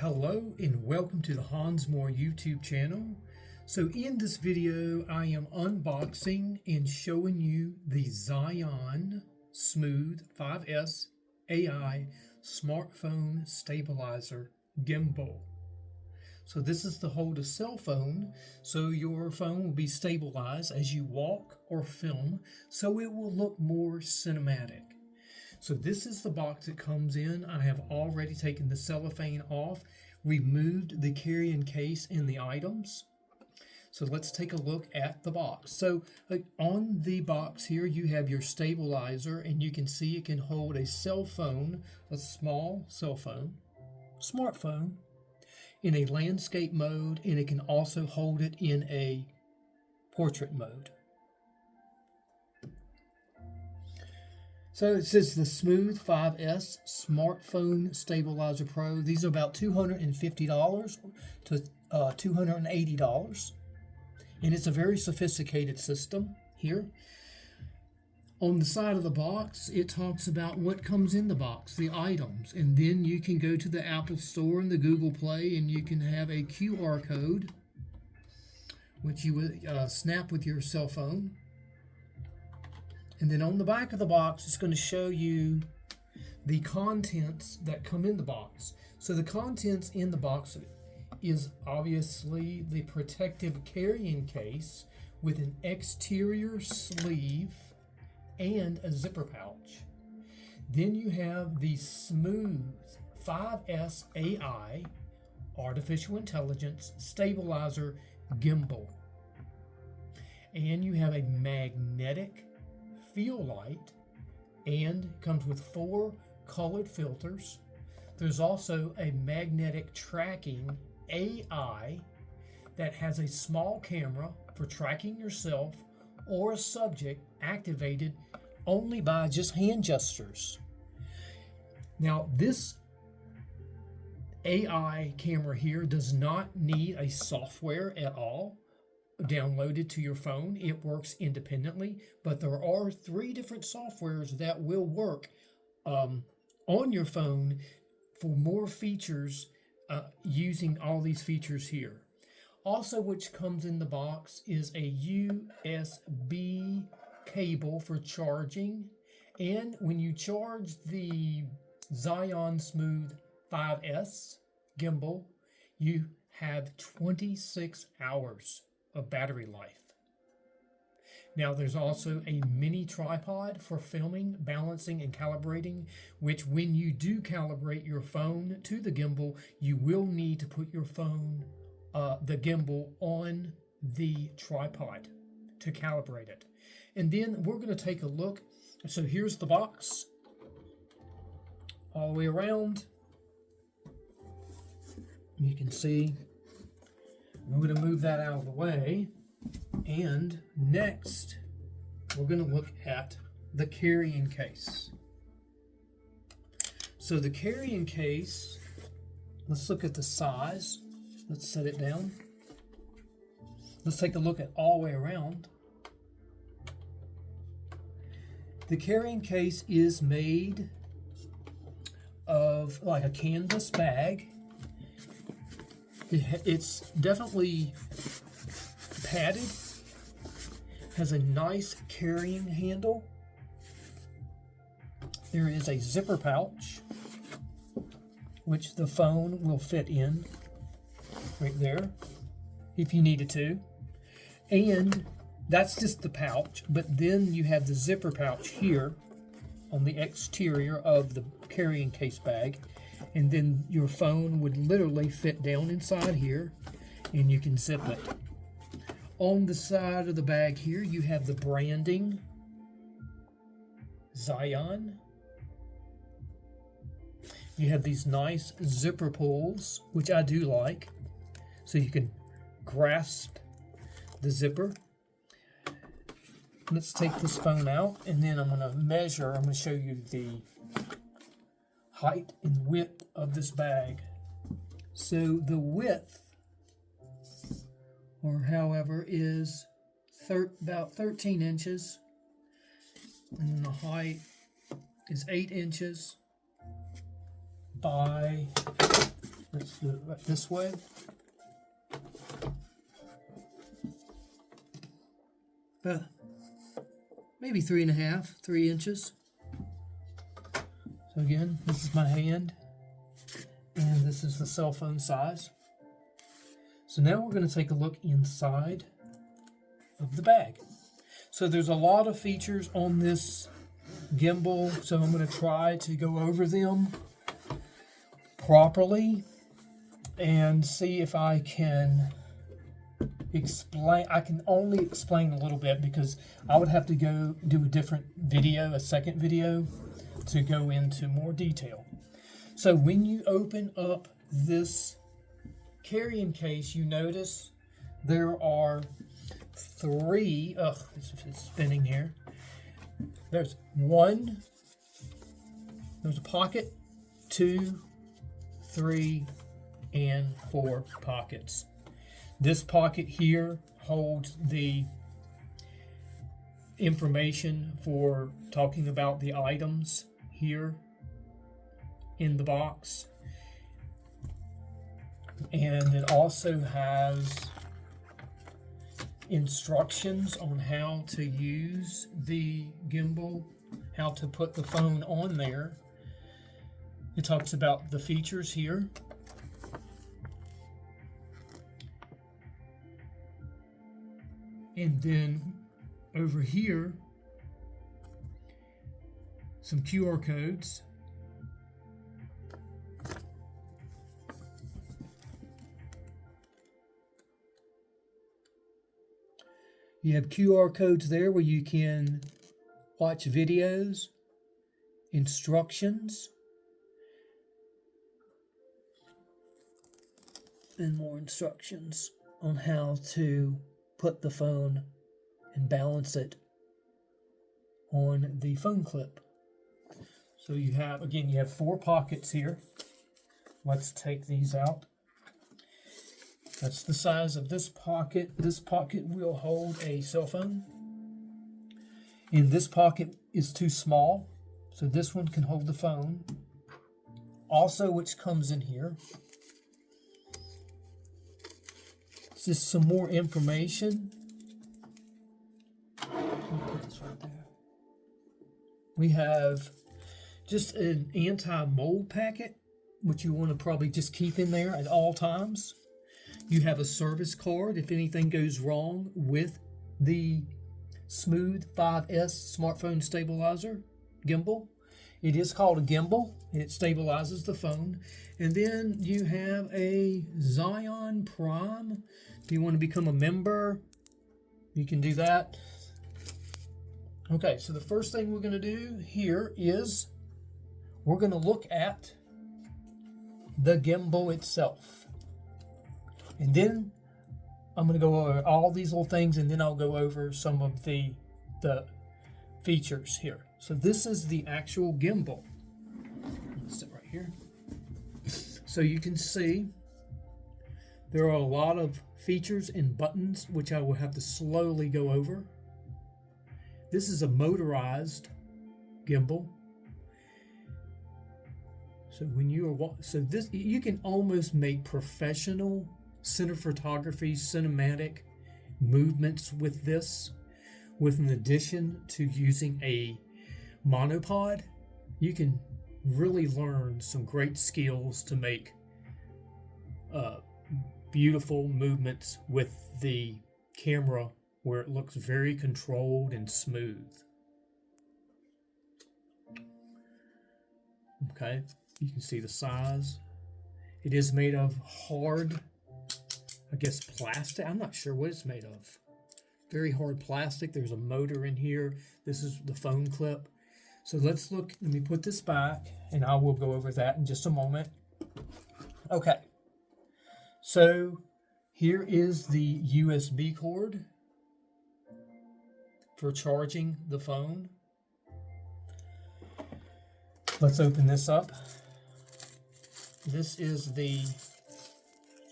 Hello and welcome to the Hans Moore YouTube channel. So in this video I am unboxing and showing you the ZHIYUN SMOOTH 5S AI smartphone stabilizer gimbal. So this is to hold a cell phone, so your phone will be stabilized as you walk or film, so it will look more cinematic. So this is the box it comes in. I have already taken the cellophane off, removed the carrying case and the items. So let's take a look at the box. So on the box here you have your stabilizer, and you can see it can hold a cell phone, a small cell phone, smartphone, in a landscape mode, and it can also hold it in a portrait mode. So it says the Smooth 5S Smartphone Stabilizer Pro. These are about $250 to $280. And it's a very sophisticated system here. On the side of the box, it talks about what comes in the box, the items. And then you can go to the Apple Store and the Google Play, and you can have a QR code, which you would snap with your cell phone. And then on the back of the box, it's going to show you the contents that come in the box. So the contents in the box is obviously the protective carrying case with an exterior sleeve and a zipper pouch. Then you have the Smooth 5S AI Artificial Intelligence Stabilizer Gimbal. And you have a magnetic feel light, and comes with 4 colored filters. There's also a magnetic tracking AI that has a small camera for tracking yourself or a subject, activated only by just hand gestures. Now this AI camera here does not need a software at all downloaded to your phone. It works independently, but there are 3 different softwares that will work on your phone for more features, using all these features here. Also, which comes in the box is a USB cable for charging, and when you charge the ZHIYUN Smooth 5S gimbal, you have 26 hours of battery life. Now there's also a mini tripod for filming, balancing, and calibrating, which when you do calibrate your phone to the gimbal, you will need to put your phone, the gimbal, on the tripod to calibrate it. And then we're going to take a look. So here's the box all the way around. You can see I'm going to move that out of the way, and next we're going to look at the carrying case. So the carrying case, let's look at the size. Let's set it down. Let's take a look at all the way around. The carrying case is made of like a canvas bag. It's definitely padded, has a nice carrying handle. There is a zipper pouch, which the phone will fit in right there if you needed to. And that's just the pouch, but then you have the zipper pouch here on the exterior of the carrying case bag. And then your phone would literally fit down inside here, and you can zip it. On the side of the bag here, you have the branding, ZHIYUN. You have these nice zipper pulls, which I do like, so you can grasp the zipper. Let's take this phone out, and then I'm going to measure. I'm going to show you the height and width of this bag. So the width, or however, is about 13 inches, and the height is 8 inches by Let's do it right this way. Maybe 3 inches. So again, this is my hand, and this is the cell phone size. So now we're going to take a look inside of the bag. So there's a lot of features on this gimbal, so I'm going to try to go over them properly and see if I can explain. I can only explain a little bit because I would have to go do a different video, a second video, to go into more detail. So when you open up this carrying case, you notice there are three, it's spinning here. There's one, there's a pocket, 2, 3, and 4 pockets. This pocket here holds the information for talking about the items here in the box. And it also has instructions on how to use the gimbal, how to put the phone on there. It talks about the features here. And then over here, some QR codes. You have QR codes there where you can watch videos, instructions, and more instructions on how to put the phone and balance it on the phone clip. So you have, again, you have 4 pockets here. Let's take these out. That's the size of this pocket. This pocket will hold a cell phone. And this pocket is too small, so this one can hold the phone. Also, which comes in here, it's just some more information. Put this right there. We have just an anti-mold packet, which you want to probably just keep in there at all times. You have a service card if anything goes wrong with the Smooth 5S smartphone stabilizer gimbal. It is called a gimbal, and it stabilizes the phone. And then you have a ZHIYUN Prime. If you want to become a member, you can do that. Okay, so the first thing we're going to do here is we're going to look at the gimbal itself. And then I'm going to go over all these little things, and then I'll go over some of the features here. So this is the actual gimbal. Let's sit right here. So you can see there are a lot of features and buttons, which I will have to slowly go over. This is a motorized gimbal. So when you are this, you can almost make professional center photography, cinematic movements with this, with an addition to using a monopod. You can really learn some great skills to make beautiful movements with the camera, where it looks very controlled and smooth. Okay, you can see the size. It is made of hard, I guess, plastic. I'm not sure what it's made of. Very hard plastic. There's a motor in here. This is the phone clip. So let's look. Let me put this back, and I will go over that in just a moment. Okay. So here is the USB cord for charging the phone. Let's open this up. This is the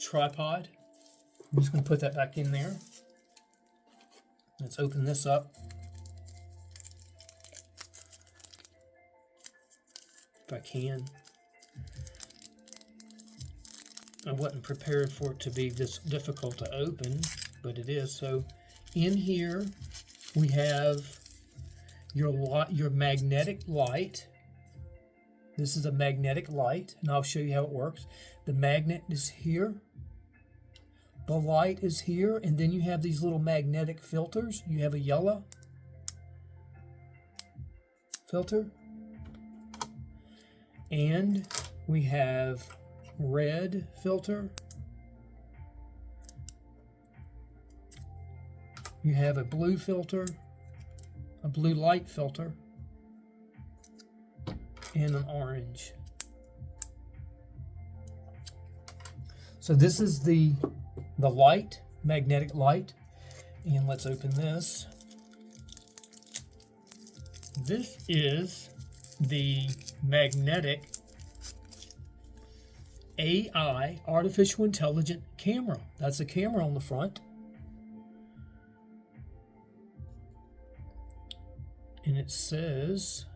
tripod. I'm just going to put that back in there. Let's open this up. If I can. I wasn't prepared for it to be this difficult to open, but it is. So in here we have your magnetic light. This is a magnetic light, and I'll show you how it works. The magnet is here. The light is here, and then you have these little magnetic filters. You have a yellow filter, and we have red filter. You have a blue filter, a blue light filter, and an orange. So this is the light, magnetic light. And let's open this. This is the magnetic AI, artificial intelligent camera. That's a camera on the front. And it says,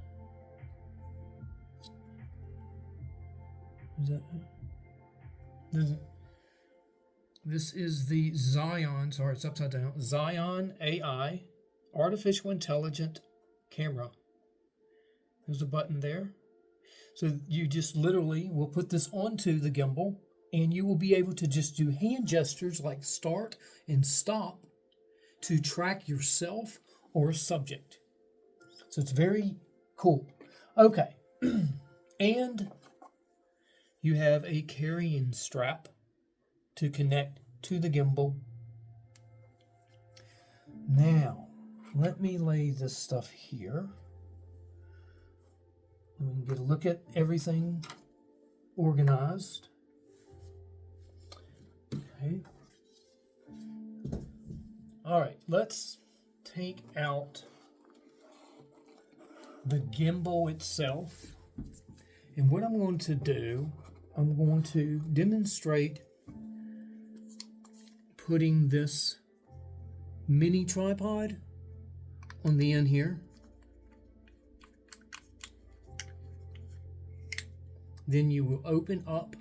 this is the ZHIYUN, sorry, it's upside down, ZHIYUN AI, artificial intelligent camera. There's a button there. So you just literally will put this onto the gimbal, and you will be able to just do hand gestures like start and stop to track yourself or a subject. So it's very cool. Okay. And you have a carrying strap to connect to the gimbal. Now, let me lay this stuff here. And we can get a look at everything organized. Okay. All right, let's take out the gimbal itself. And what I'm going to do, I'm going to demonstrate putting this mini tripod on the end here. Then you will open up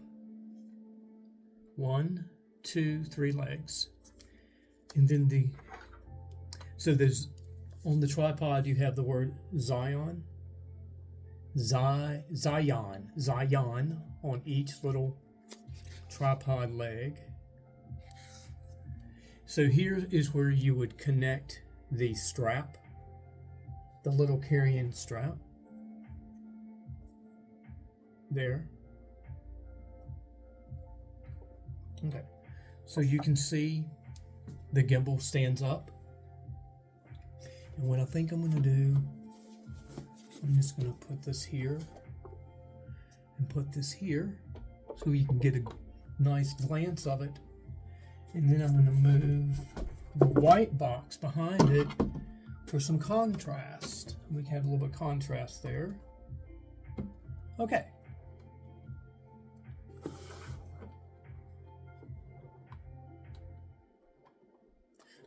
1, 2, 3 legs. And then so there's, on the tripod you have the word ZHIYUN on each little tripod leg. So here is where you would connect the strap, the little carrying strap. There. Okay. So you can see the gimbal stands up. And what I think I'm going to do, I'm just going to put this here and put this here so you can get a nice glance of it. And then I'm going to move the white box behind it for some contrast. We can have a little bit of contrast there. Okay.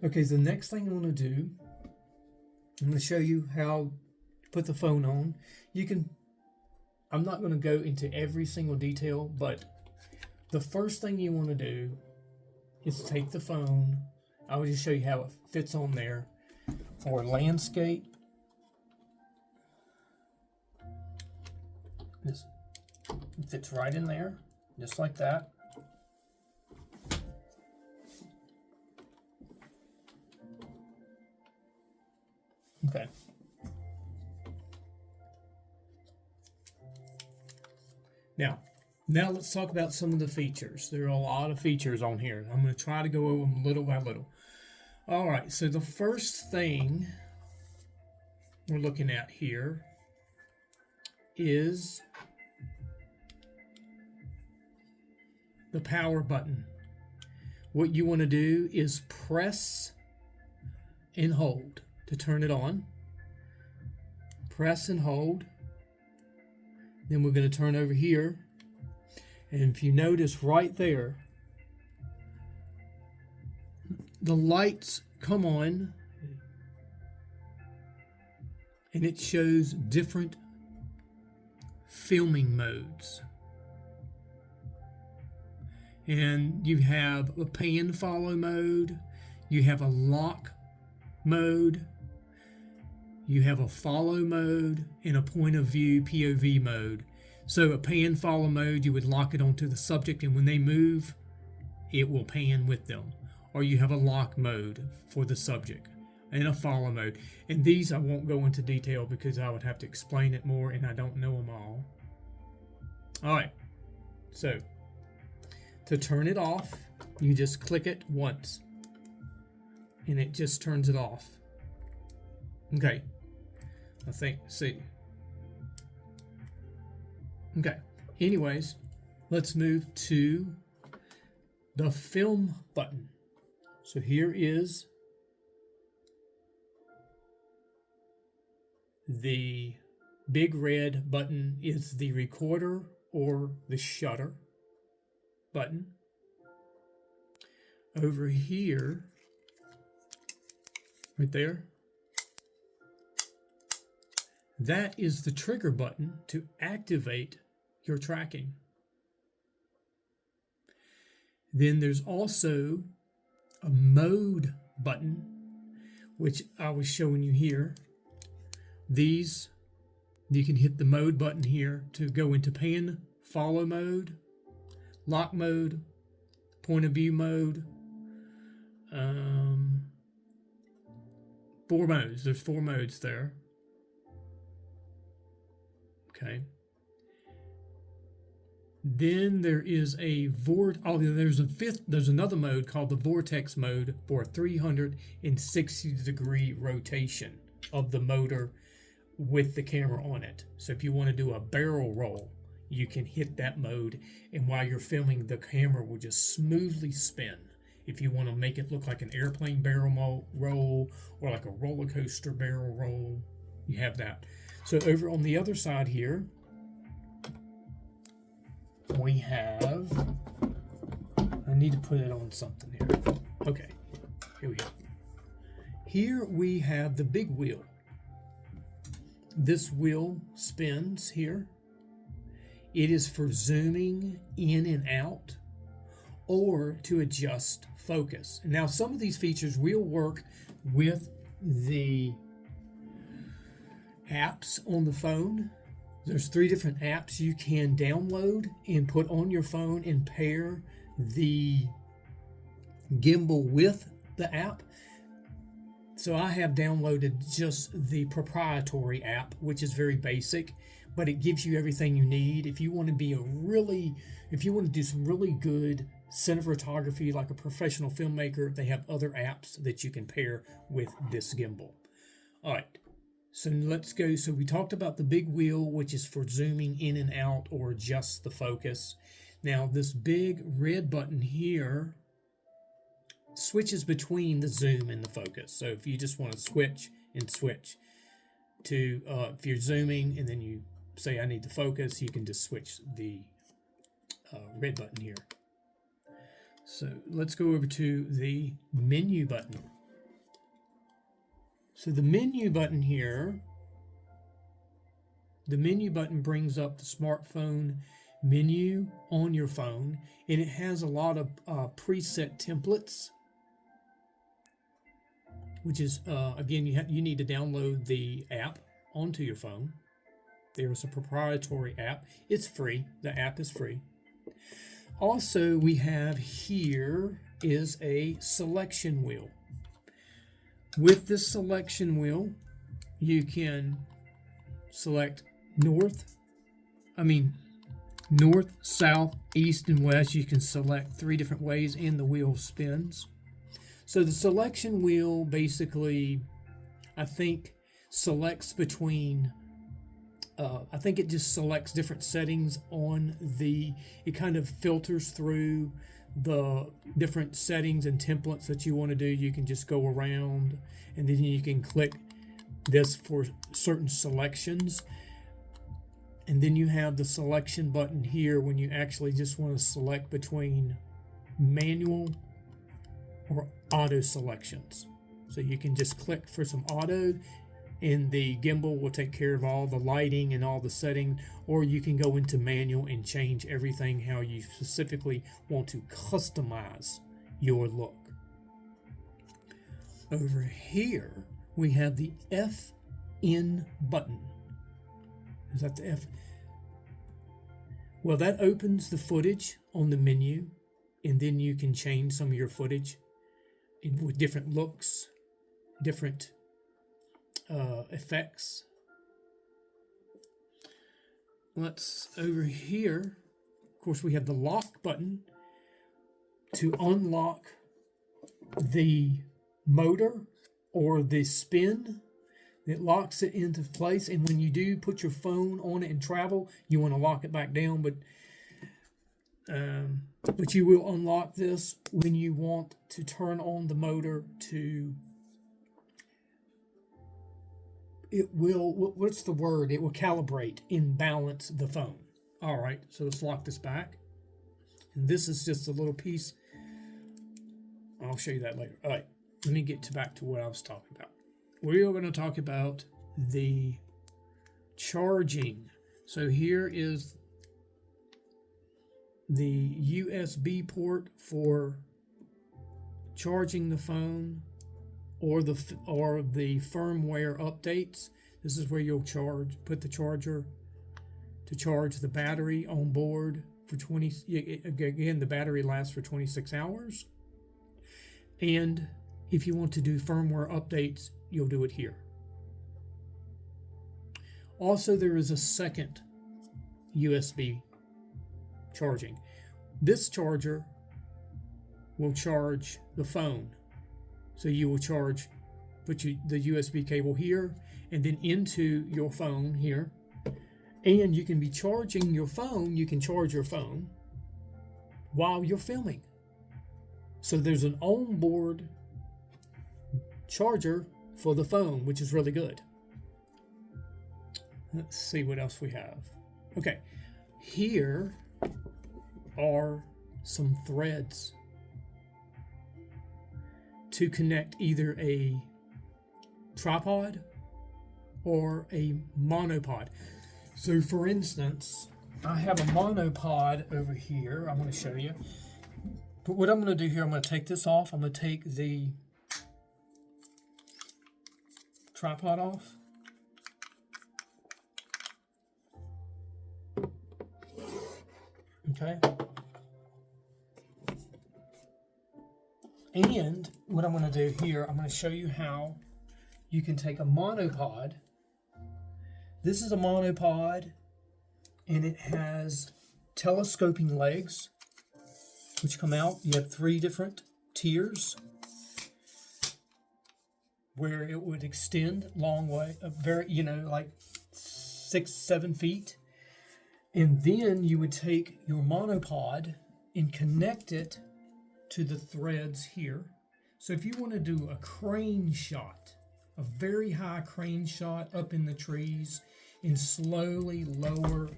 Okay, so the next thing I'm going to do, I'm going to show you how to put the phone on. I'm not going to go into every single detail, but the first thing you want to do is take the phone. I will just show you how it fits on there for landscape. It fits right in there, just like that. Okay. Now let's talk about some of the features. There are a lot of features on here. I'm going to try to go over them little by little. All right, so the first thing we're looking at here is the power button. What you want to do is press and hold to turn it on. Press and hold. Then we're going to turn over here. And if you notice right there, the lights come on and it shows different filming modes. And you have a pan follow mode, you have a lock mode, you have a follow mode, and a point of view POV mode. So a pan follow mode, you would lock it onto the subject, and when they move, it will pan with them. Or you have a lock mode for the subject and a follow mode. And these I won't go into detail because I would have to explain it more, and I don't know them all. All right, so to turn it off, you just click it once and it just turns it off. Okay, see. Okay, anyways, let's move to the film button. So here is the big red button is the recorder or the shutter button. Over here, right there, that is the trigger button to activate your tracking. Then there's also a mode button, which I was showing you here. These, you can hit the mode button here to go into pan follow mode, lock mode, point of view mode. 4 modes. There's 4 modes there. Okay. Then there is a there's another mode called the vortex mode for a 360-degree rotation of the motor with the camera on it. So if you want to do a barrel roll, you can hit that mode, and while you're filming, the camera will just smoothly spin. If you want to make it look like an airplane barrel roll or like a roller coaster barrel roll, you have that. So over on the other side here, we have, I need to put it on something here. Okay, here we go. Here we have the big wheel. This wheel spins here. It is for zooming in and out or to adjust focus. Now, some of these features will work with the apps on the phone. There's 3 different apps you can download and put on your phone and pair the gimbal with the app. So I have downloaded just the proprietary app, which is very basic, but it gives you everything you need. If you want to do some really good cinematography like a professional filmmaker, they have other apps that you can pair with this gimbal. All right. So let's go. So we talked about the big wheel, which is for zooming in and out or adjust the focus. Now this big red button here switches between the zoom and the focus. So if you just want to switch to, if you're zooming and then you say I need to focus, you can just switch the red button here. So let's go over to the menu button. So the menu button here, the menu button brings up the smartphone menu on your phone, and it has a lot of preset templates, which is, again, you need to download the app onto your phone. There's a proprietary app. It's free. The app is free. Also, we have here is a selection wheel. With this selection wheel, you can select north, south, east, and west. You can select 3 different ways, and the wheel spins. So the selection wheel basically, I think, selects between, I think it just selects different settings on it kind of filters through the different settings and templates that you want to do. You can just go around, and then you can click this for certain selections. And then you have the selection button here when you actually just want to select between manual or auto selections. So you can just click for some auto, and the gimbal will take care of all the lighting and all the setting, or you can go into manual and change everything how you specifically want to customize your look. Over here we have the FN button. Is that the F? Well, that opens the footage on the menu, and then you can change some of your footage with different looks, different effects. Let's over here, of course, we have the lock button to unlock the motor or the spin. It locks it into place, and when you do put your phone on it and travel, you want to lock it back down, but you will unlock this when you want to turn on the motor to, it will, what's the word? It will calibrate and balance the phone. All right, so let's lock this back. And this is just a little piece. I'll show you that later. All right, let me get back to what I was talking about. We are going to talk about the charging. So here is the USB port for charging the phone, or the firmware updates. This is where you'll put the charger to charge the battery on board for 20. Again, the battery lasts for 26 hours. And if you want to do firmware updates, you'll do it here. Also, there is a second USB charging. This charger will charge the phone. So you will put the USB cable here and then into your phone here. And you can be charging your phone. You can charge your phone while you're filming. So there's an onboard charger for the phone, which is really good. Let's see what else we have. Okay, here are some threads to connect either a tripod or a monopod. So for instance, I have a monopod over here. I'm going to show you. But what I'm going to do here, I'm going to take this off. I'm going to take the tripod off. Okay. And what I'm going to do here, I'm going to show you how you can take a monopod. This is a monopod, and it has telescoping legs, which come out. You have 3 different tiers where it would extend long way, like 6-7 feet. And then you would take your monopod and connect it to the threads here. So if you want to do a crane shot, a very high crane shot up in the trees, and slowly lower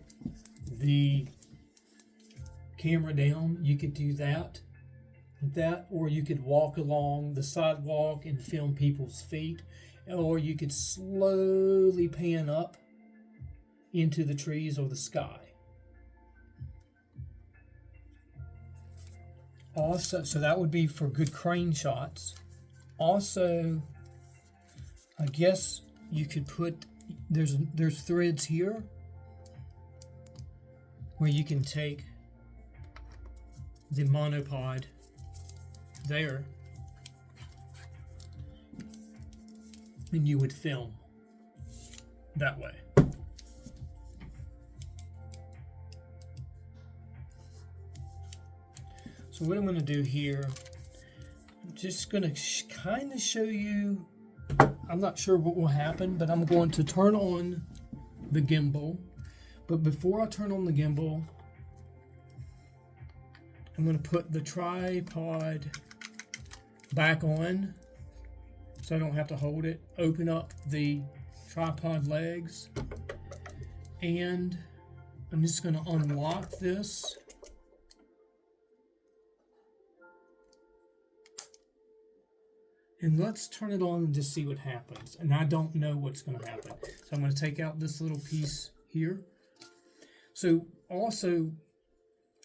the camera down, you could do that. Or you could walk along the sidewalk and film people's feet, or you could slowly pan up into the trees or the sky. Also, so that would be for good crane shots. Also, I guess you could put, there's threads here where you can take the monopod there and you would film that way. So what I'm going to do here, I'm just going to kind of show you, I'm not sure what will happen, but I'm going to turn on the gimbal. But before I turn on the gimbal, I'm going to put the tripod back on so I don't have to hold it. Open up the tripod legs, and I'm just going to unlock this. And let's turn it on and just see what happens. And I don't know what's going to happen. So I'm going to take out this little piece here. So also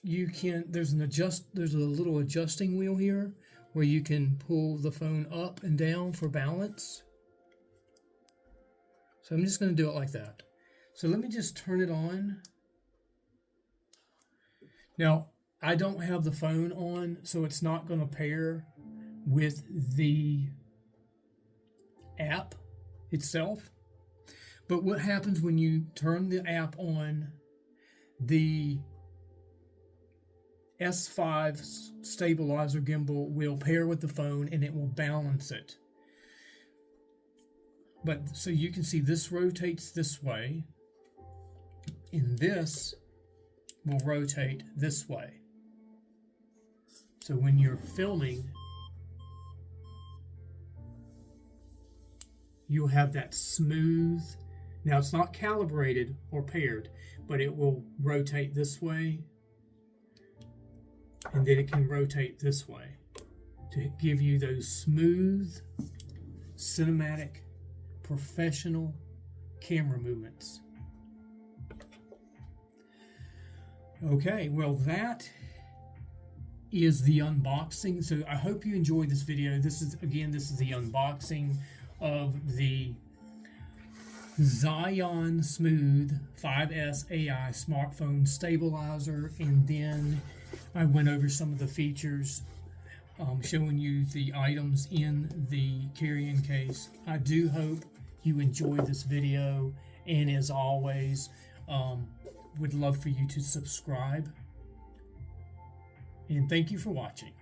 you can, there's a little adjusting wheel here where you can pull the phone up and down for balance. So I'm just going to do it like that. So let me just turn it on. Now, I don't have the phone on, so it's not going to pair with the app itself. But what happens when you turn the app on, the S5 stabilizer gimbal will pair with the phone and it will balance it. But so you can see this rotates this way, and this will rotate this way. So when you're filming, you'll have that smooth. Now it's not calibrated or paired, but it will rotate this way, and then it can rotate this way to give you those smooth, cinematic, professional camera movements. Okay, well that is the unboxing. So I hope you enjoyed this video. This is the unboxing of the ZHIYUN SMOOTH 5S AI smartphone stabilizer, and then I went over some of the features, showing you the items in the carrying case. I do hope you enjoyed this video, and as always, would love for you to subscribe, and thank you for watching.